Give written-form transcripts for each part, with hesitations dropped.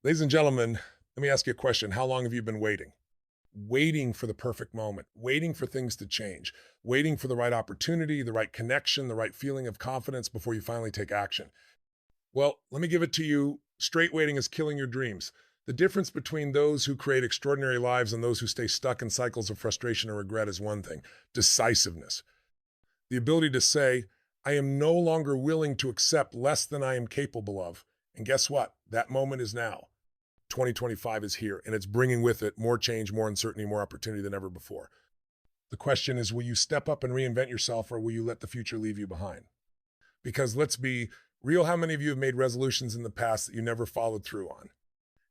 Ladies and gentlemen, let me ask you a question. How long have you been waiting? Waiting for the perfect moment, waiting for things to change, waiting for the right opportunity, the right connection, the right feeling of confidence before you finally take action. Well, let me give it to you. Straight waiting is killing your dreams. The difference between those who create extraordinary lives and those who stay stuck in cycles of frustration or regret is one thing: decisiveness. The ability to say, I am no longer willing to accept less than I am capable of. And guess what? That moment is now. 2025 is here, and it's bringing with it more change, more uncertainty, more opportunity than ever before. The question is, will you step up and reinvent yourself, or will you let the future leave you behind? Because let's be real, how many of you have made resolutions in the past that you never followed through on?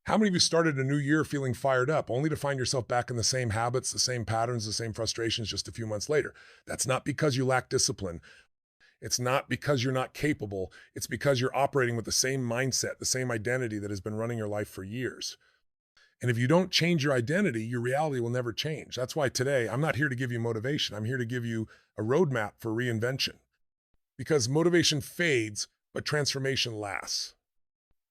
How many of you started a new year feeling fired up, only to find yourself back in the same habits, the same patterns, the same frustrations just a few months later? That's not because you lack discipline. It's not because you're not capable. It's because you're operating with the same mindset, the same identity that has been running your life for years. And if you don't change your identity, your reality will never change. That's why today, I'm not here to give you motivation. I'm here to give you a roadmap for reinvention. Because motivation fades, but transformation lasts.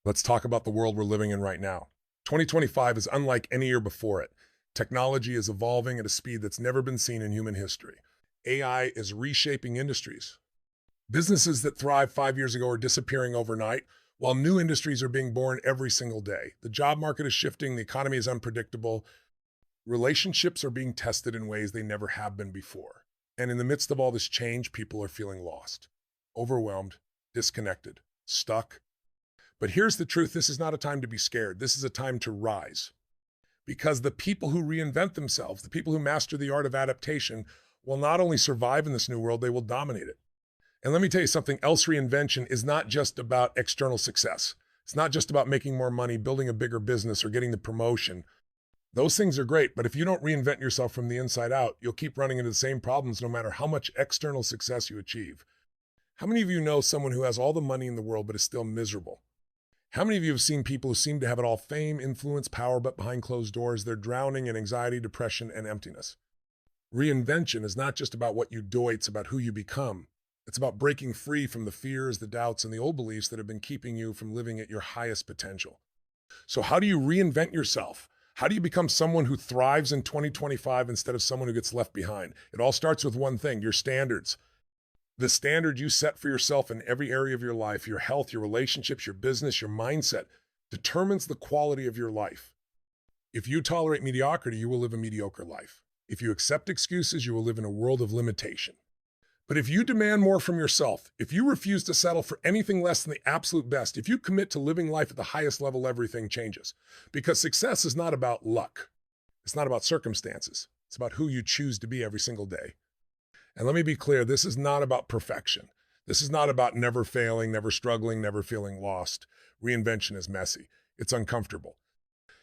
Let's talk about the world we're living in right now. 2025 is unlike any year before it. Technology is evolving at a speed that's never been seen in human history. AI is reshaping industries. Businesses that thrived 5 years ago are disappearing overnight, while new industries are being born every single day. The job market is shifting, the economy is unpredictable. Relationships are being tested in ways they never have been before. And in the midst of all this change, people are feeling lost, overwhelmed, disconnected, stuck. But here's the truth: this is not a time to be scared. This is a time to rise. Because the people who reinvent themselves, the people who master the art of adaptation, will not only survive in this new world, they will dominate it. And let me tell you something else: reinvention is not just about external success. It's not just about making more money, building a bigger business, or getting the promotion. Those things are great, but if you don't reinvent yourself from the inside out, you'll keep running into the same problems no matter how much external success you achieve. How many of you know someone who has all the money in the world but is still miserable? How many of you have seen people who seem to have it all: fame, influence, power, but behind closed doors, they're drowning in anxiety, depression, and emptiness? Reinvention is not just about what you do, it's about who you become. It's about breaking free from the fears, the doubts, and the old beliefs that have been keeping you from living at your highest potential. So how do you reinvent yourself? How do you become someone who thrives in 2025 instead of someone who gets left behind? It all starts with one thing: your standards. The standard you set for yourself in every area of your life, your health, your relationships, your business, your mindset, determines the quality of your life. If you tolerate mediocrity, you will live a mediocre life. If you accept excuses, you will live in a world of limitation. But if you demand more from yourself, if you refuse to settle for anything less than the absolute best, if you commit to living life at the highest level, everything changes. Because success is not about luck. It's not about circumstances. It's about who you choose to be every single day. And let me be clear, this is not about perfection. This is not about never failing, never struggling, never feeling lost. Reinvention is messy. It's uncomfortable.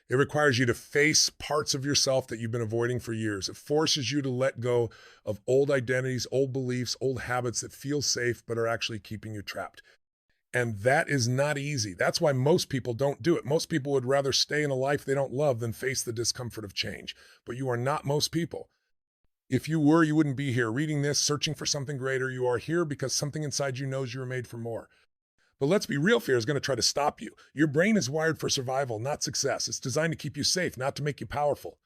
It requires you to face parts of yourself that you've been avoiding for years. It forces you to let go of old identities, old beliefs, old habits that feel safe but are actually keeping you trapped. And that is not easy. That's why most people don't do it. Most people would rather stay in a life they don't love than face the discomfort of change. But you are not most people. If you were, you wouldn't be here reading this, searching for something greater. You are here because something inside you knows you were made for more. But let's be real, fear is going to try to stop you. Your brain is wired for survival, not success. It's designed to keep you safe, not to make you powerful.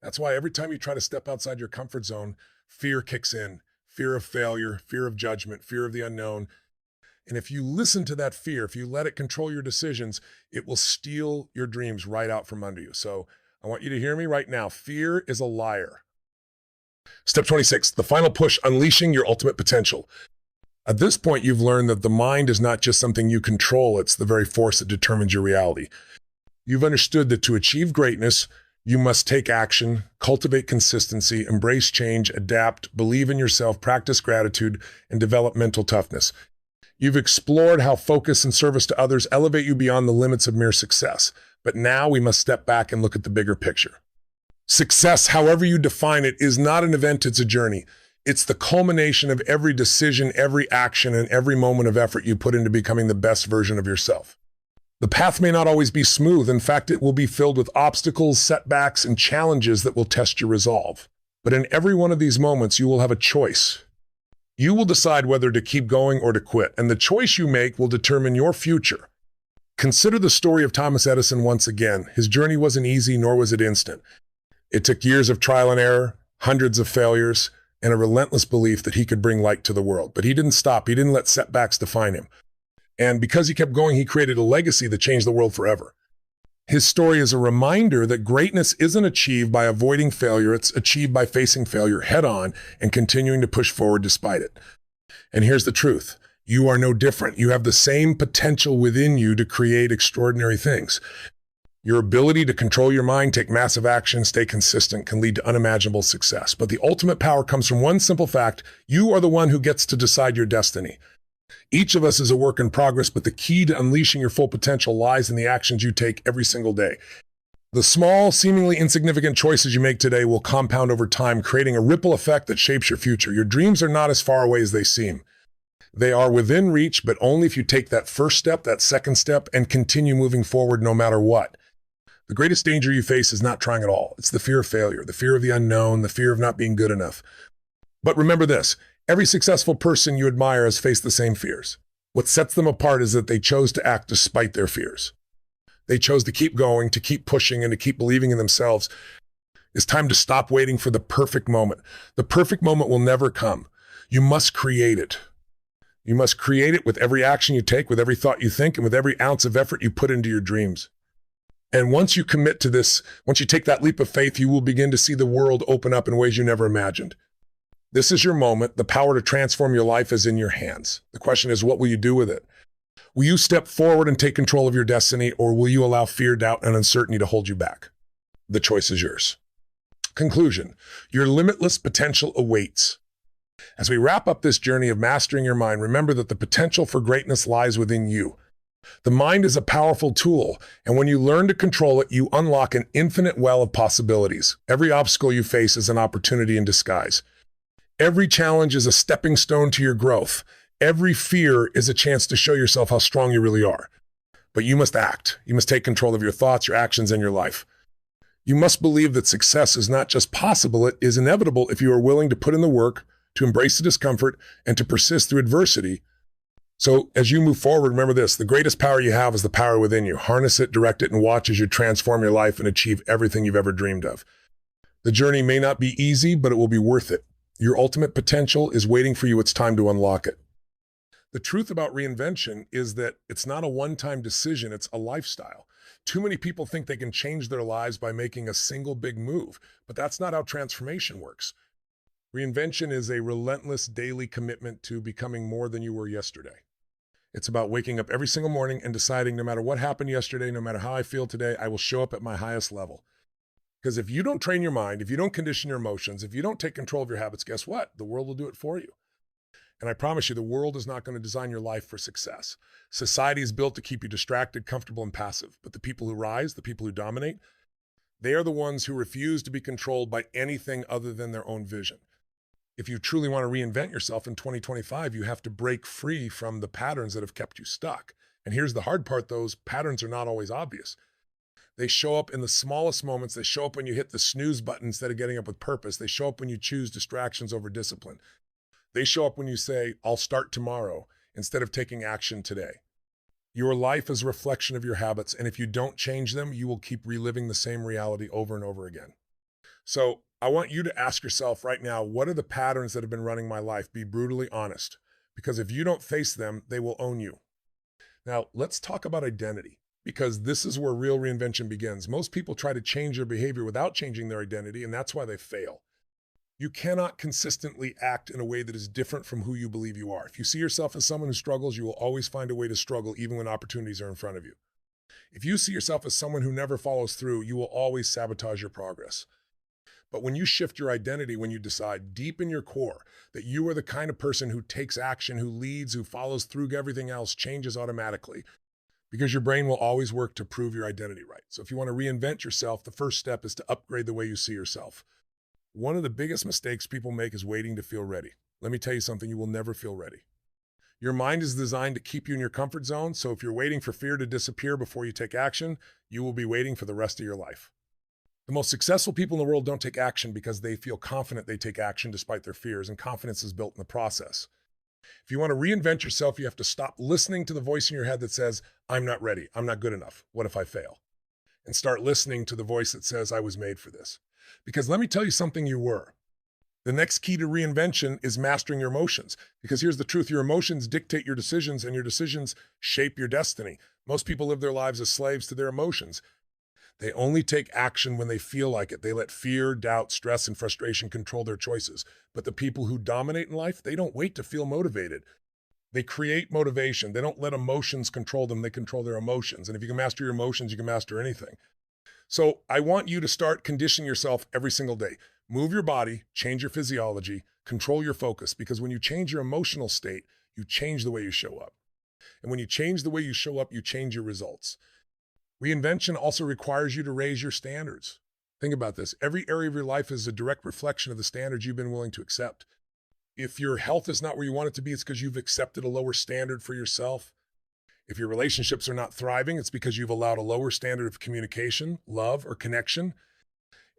That's why every time you try to step outside your comfort zone, fear kicks in. Fear of failure, fear of judgment, fear of the unknown. And if you listen to that fear, if you let it control your decisions, it will steal your dreams right out from under you. So I want you to hear me right now. Fear is a liar. Step 26, the final push: unleashing your ultimate potential. At this point, you've learned that the mind is not just something you control, it's the very force that determines your reality. You've understood that to achieve greatness, you must take action, cultivate consistency, embrace change, adapt, believe in yourself, practice gratitude, and develop mental toughness. You've explored how focus and service to others elevate you beyond the limits of mere success. But now we must step back and look at the bigger picture. Success, however you define it, is not an event, it's a journey. It's the culmination of every decision, every action, and every moment of effort you put into becoming the best version of yourself. The path may not always be smooth. In fact, it will be filled with obstacles, setbacks, and challenges that will test your resolve. But in every one of these moments, you will have a choice. You will decide whether to keep going or to quit, and the choice you make will determine your future. Consider the story of Thomas Edison once again. His journey wasn't easy, nor was it instant. It took years of trial and error, hundreds of failures, and a relentless belief that he could bring light to the world. But he didn't stop. He didn't let setbacks define him. And because he kept going, he created a legacy that changed the world forever. His story is a reminder that greatness isn't achieved by avoiding failure. It's achieved by facing failure head on and continuing to push forward despite it. And here's the truth. You are no different. You have the same potential within you to create extraordinary things. Your ability to control your mind, take massive action, stay consistent can lead to unimaginable success. But the ultimate power comes from one simple fact. You are the one who gets to decide your destiny. Each of us is a work in progress, but the key to unleashing your full potential lies in the actions you take every single day. The small, seemingly insignificant choices you make today will compound over time, creating a ripple effect that shapes your future. Your dreams are not as far away as they seem. They are within reach, but only if you take that first step, that second step, and continue moving forward no matter what. The greatest danger you face is not trying at all. It's the fear of failure, the fear of the unknown, the fear of not being good enough. But remember this. Every successful person you admire has faced the same fears. What sets them apart is that they chose to act despite their fears. They chose to keep going, to keep pushing, and to keep believing in themselves. It's time to stop waiting for the perfect moment. The perfect moment will never come. You must create it. You must create it with every action you take, with every thought you think, and with every ounce of effort you put into your dreams. And once you commit to this, once you take that leap of faith, you will begin to see the world open up in ways you never imagined. This is your moment. The power to transform your life is in your hands. The question is, what will you do with it? Will you step forward and take control of your destiny, or will you allow fear, doubt, and uncertainty to hold you back? The choice is yours. Conclusion: your limitless potential awaits. As we wrap up this journey of mastering your mind, remember that the potential for greatness lies within you. The mind is a powerful tool, and when you learn to control it, you unlock an infinite well of possibilities. Every obstacle you face is an opportunity in disguise. Every challenge is a stepping stone to your growth. Every fear is a chance to show yourself how strong you really are. But you must act. You must take control of your thoughts, your actions, and your life. You must believe that success is not just possible, it is inevitable if you are willing to put in the work, to embrace the discomfort, and to persist through adversity. So as you move forward, remember this: the greatest power you have is the power within you. Harness it, direct it, and watch as you transform your life and achieve everything you've ever dreamed of. The journey may not be easy, but it will be worth it. Your ultimate potential is waiting for you. It's time to unlock it. The truth about reinvention is that it's not a one-time decision, it's a lifestyle. Too many people think they can change their lives by making a single big move, but that's not how transformation works. Reinvention is a relentless daily commitment to becoming more than you were yesterday. It's about waking up every single morning and deciding, no matter what happened yesterday, no matter how I feel today, I will show up at my highest level. Because if you don't train your mind, if you don't condition your emotions, if you don't take control of your habits, guess what? The world will do it for you. And I promise you, the world is not going to design your life for success. Society is built to keep you distracted, comfortable, and passive. But the people who rise, the people who dominate, they are the ones who refuse to be controlled by anything other than their own vision. If you truly want to reinvent yourself in 2025, you have to break free from the patterns that have kept you stuck. And here's the hard part: those patterns are not always obvious. They show up in the smallest moments. They show up when you hit the snooze button instead of getting up with purpose. They show up when you choose distractions over discipline. They show up when you say, I'll start tomorrow, instead of taking action today. Your life is a reflection of your habits, and if you don't change them, you will keep reliving the same reality over and over again. So I want you to ask yourself right now, what are the patterns that have been running my life? Be brutally honest, because if you don't face them, they will own you. Now, let's talk about identity, because this is where real reinvention begins. Most people try to change their behavior without changing their identity, and that's why they fail. You cannot consistently act in a way that is different from who you believe you are. If you see yourself as someone who struggles, you will always find a way to struggle even when opportunities are in front of you. If you see yourself as someone who never follows through, you will always sabotage your progress. But when you shift your identity, when you decide deep in your core that you are the kind of person who takes action, who leads, who follows through, everything else changes automatically, because your brain will always work to prove your identity right. So if you want to reinvent yourself, the first step is to upgrade the way you see yourself. One of the biggest mistakes people make is waiting to feel ready. Let me tell you something, you will never feel ready. Your mind is designed to keep you in your comfort zone, so if you're waiting for fear to disappear before you take action, you will be waiting for the rest of your life. The most successful people in the world don't take action because they feel confident they take action despite their fears, and confidence is built in the process. If you want to reinvent yourself, you have to stop listening to the voice in your head that says, I'm not ready. I'm not good enough. What if I fail? And start listening to the voice that says, I was made for this. Because let me tell you something you were. The next key to reinvention is mastering your emotions. Because here's the truth, your emotions dictate your decisions and your decisions shape your destiny. Most people live their lives as slaves to their emotions. They only take action when they feel like it. They let fear, doubt, stress, and frustration control their choices. But the people who dominate in life, they don't wait to feel motivated. They create motivation. They don't let emotions control them. They control their emotions. And if you can master your emotions, you can master anything. So I want you to start conditioning yourself every single day. Move your body, change your physiology, control your focus, because when you change your emotional state, you change the way you show up. And when you change the way you show up, you change your results. Reinvention also requires you to raise your standards. Think about this. Every area of your life is a direct reflection of the standards you've been willing to accept. If your health is not where you want it to be, it's because you've accepted a lower standard for yourself. If your relationships are not thriving, it's because you've allowed a lower standard of communication, love, or connection.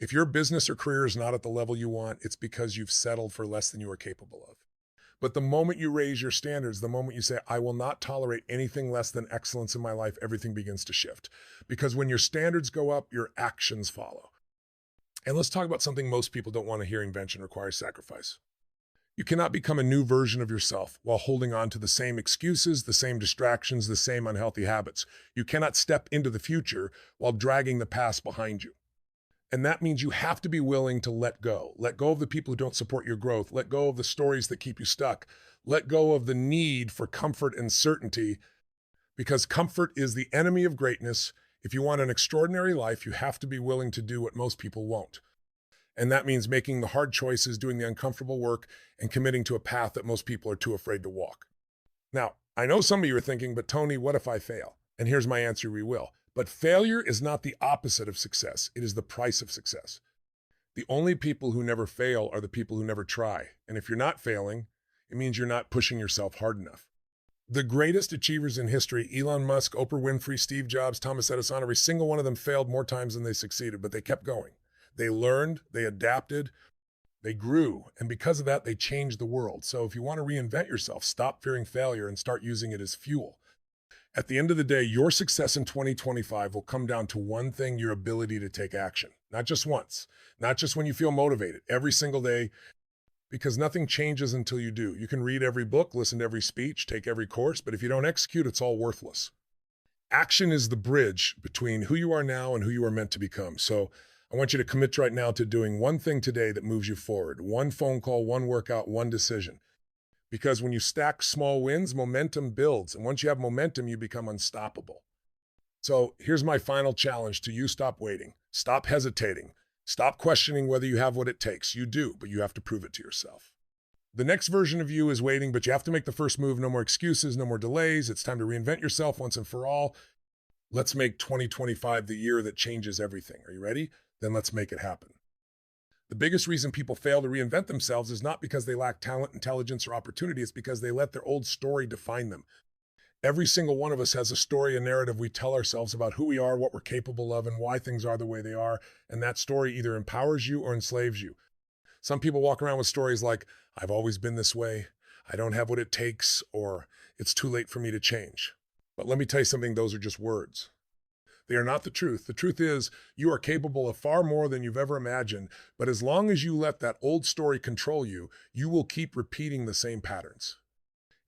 If your business or career is not at the level you want, it's because you've settled for less than you are capable of. But the moment you raise your standards, the moment you say, I will not tolerate anything less than excellence in my life, everything begins to shift. Because when your standards go up, your actions follow. And let's talk about something most people don't want to hear. Invention requires sacrifice. You cannot become a new version of yourself while holding on to the same excuses, the same distractions, the same unhealthy habits. You cannot step into the future while dragging the past behind you. And that means you have to be willing to let go. Let go of the people who don't support your growth. Let go of the stories that keep you stuck. Let go of the need for comfort and certainty, because comfort is the enemy of greatness. If you want an extraordinary life, you have to be willing to do what most people won't. And that means making the hard choices, doing the uncomfortable work, and committing to a path that most people are too afraid to walk. Now, I know some of you are thinking, but Tony, what if I fail? And here's my answer, we will. But failure is not the opposite of success. It is the price of success. The only people who never fail are the people who never try. And if you're not failing, it means you're not pushing yourself hard enough. The greatest achievers in history, Elon Musk, Oprah Winfrey, Steve Jobs, Thomas Edison, every single one of them failed more times than they succeeded, but they kept going. They learned, they adapted, they grew. And because of that, they changed the world. So if you want to reinvent yourself, stop fearing failure and start using it as fuel. At the end of the day, your success in 2025 will come down to one thing: your ability to take action. Not just once, not just when you feel motivated, every single day, because nothing changes until you do. You can read every book, listen to every speech, take every course, but if you don't execute, it's all worthless. Action is the bridge between who you are now and who you are meant to become. So I want you to commit right now to doing one thing today that moves you forward. One phone call, one workout, one decision. Because when you stack small wins, momentum builds. And once you have momentum, you become unstoppable. So here's my final challenge to you. Stop waiting. Stop hesitating. Stop questioning whether you have what it takes. You do, but you have to prove it to yourself. The next version of you is waiting, but you have to make the first move. No more excuses, no more delays. It's time to reinvent yourself once and for all. Let's make 2025 the year that changes everything. Are you ready? Then let's make it happen. The biggest reason people fail to reinvent themselves is not because they lack talent, intelligence, or opportunity. It's because they let their old story define them. Every single one of us has a story, a narrative we tell ourselves about who we are, what we're capable of, and why things are the way they are. And that story either empowers you or enslaves you. Some people walk around with stories like, I've always been this way, I don't have what it takes, or it's too late for me to change. But let me tell you something, those are just words. They are not the truth. The truth is, you are capable of far more than you've ever imagined, but as long as you let that old story control you, you will keep repeating the same patterns.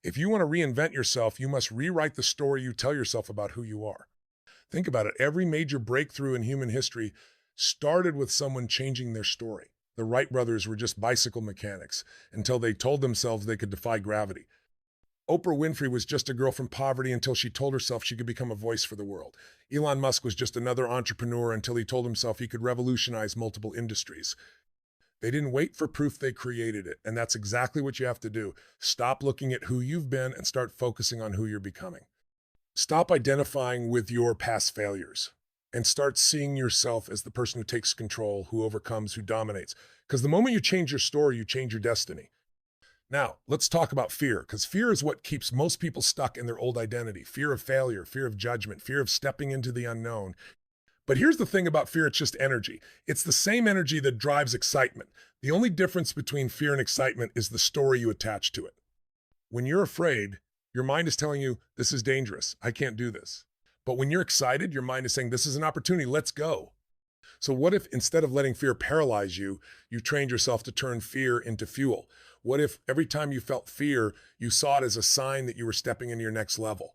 If you want to reinvent yourself, you must rewrite the story you tell yourself about who you are. Think about it. Every major breakthrough in human history started with someone changing their story. The Wright brothers were just bicycle mechanics until they told themselves they could defy gravity. Oprah Winfrey was just a girl from poverty until she told herself she could become a voice for the world. Elon Musk was just another entrepreneur until he told himself he could revolutionize multiple industries. They didn't wait for proof, they created it. And that's exactly what you have to do. Stop looking at who you've been and start focusing on who you're becoming. Stop identifying with your past failures and start seeing yourself as the person who takes control, who overcomes, who dominates. Because the moment you change your story, you change your destiny. Now, let's talk about fear, because fear is what keeps most people stuck in their old identity. Fear of failure, fear of judgment, fear of stepping into the unknown. But here's the thing about fear, it's just energy. It's the same energy that drives excitement. The only difference between fear and excitement is the story you attach to it. When you're afraid, your mind is telling you, this is dangerous. I can't do this. But when you're excited, your mind is saying, this is an opportunity. Let's go. So what if instead of letting fear paralyze you, you trained yourself to turn fear into fuel? What if every time you felt fear, you saw it as a sign that you were stepping into your next level?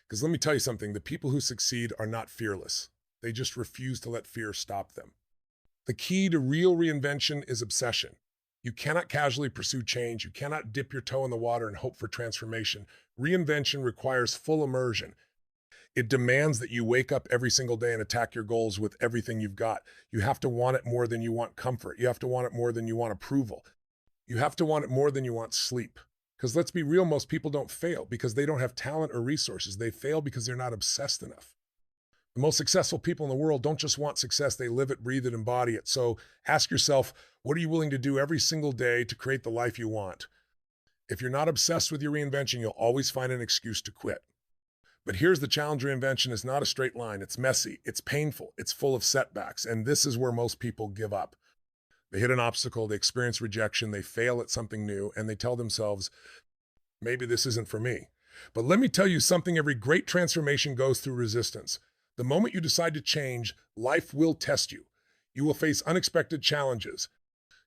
Because let me tell you something, the people who succeed are not fearless. They just refuse to let fear stop them. The key to real reinvention is obsession. You cannot casually pursue change. You cannot dip your toe in the water and hope for transformation. Reinvention requires full immersion. It demands that you wake up every single day and attack your goals with everything you've got. You have to want it more than you want comfort. You have to want it more than you want approval. You have to want it more than you want sleep. Because let's be real, most people don't fail because they don't have talent or resources. They fail because they're not obsessed enough. The most successful people in the world don't just want success, they live it, breathe it, embody it. So ask yourself, what are you willing to do every single day to create the life you want? If you're not obsessed with your reinvention, you'll always find an excuse to quit. But here's the challenge: reinvention is not a straight line. It's messy, it's painful, it's full of setbacks. And this is where most people give up. They hit an obstacle, they experience rejection, they fail at something new, and they tell themselves, maybe this isn't for me. But let me tell you something, every great transformation goes through resistance. The moment you decide to change, life will test you. You will face unexpected challenges.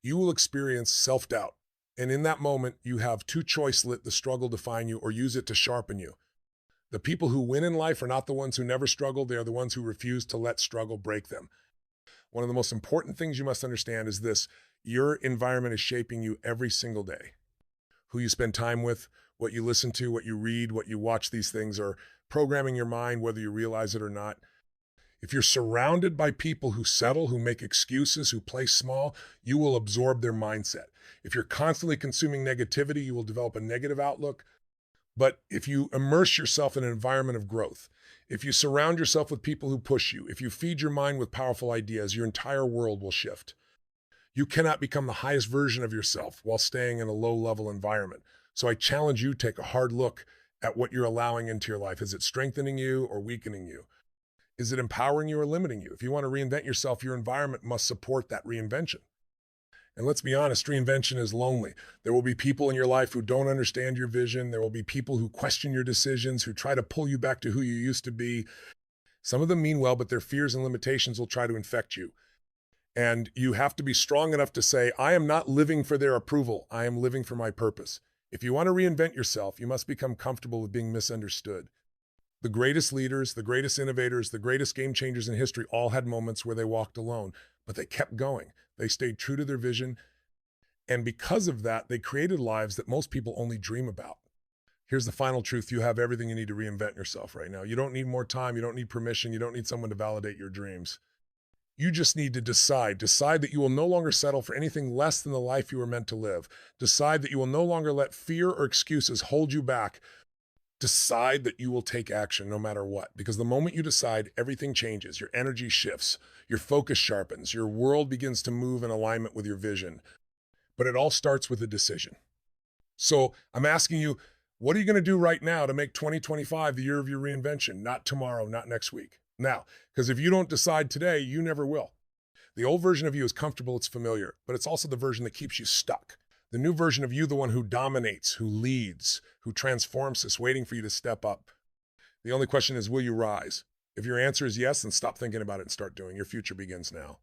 You will experience self-doubt. And in that moment, you have two choices: let the struggle define you or use it to sharpen you. The people who win in life are not the ones who never struggle. They are the ones who refuse to let struggle break them. One of the most important things you must understand is this: your environment is shaping you every single day. Who you spend time with, what you listen to, what you read, what you watch, these things are programming your mind, whether you realize it or not. If you're surrounded by people who settle, who make excuses, who play small, you will absorb their mindset. If you're constantly consuming negativity, you will develop a negative outlook. But if you immerse yourself in an environment of growth, if you surround yourself with people who push you, if you feed your mind with powerful ideas, your entire world will shift. You cannot become the highest version of yourself while staying in a low-level environment. So I challenge you to take a hard look at what you're allowing into your life. Is it strengthening you or weakening you? Is it empowering you or limiting you? If you want to reinvent yourself, your environment must support that reinvention. And let's be honest, reinvention is lonely. There will be people in your life who don't understand your vision. There will be people who question your decisions, who try to pull you back to who you used to be. Some of them mean well, but their fears and limitations will try to infect you. And you have to be strong enough to say, I am not living for their approval. I am living for my purpose. If you want to reinvent yourself, you must become comfortable with being misunderstood. The greatest leaders, the greatest innovators, the greatest game changers in history all had moments where they walked alone, but they kept going. They stayed true to their vision. And because of that, they created lives that most people only dream about. Here's the final truth. You have everything you need to reinvent yourself right now. You don't need more time. You don't need permission. You don't need someone to validate your dreams. You just need to decide that you will no longer settle for anything less than the life you were meant to live. Decide that you will no longer let fear or excuses hold you back. Decide that you will take action no matter what, because the moment you decide, everything changes. Your energy shifts, your focus sharpens, your world begins to move in alignment with your vision. But it all starts with a decision. So I'm asking you, what are you going to do right now to make 2025 the year of your reinvention? Not tomorrow, not next week. Now, because if you don't decide today, you never will. The old version of you is comfortable, it's familiar, but it's also the version that keeps you stuck. The new version of you, the one who dominates, who leads, who transforms, is waiting for you to step up. The only question is, will you rise? If your answer is yes, then stop thinking about it and start doing. Your future begins now.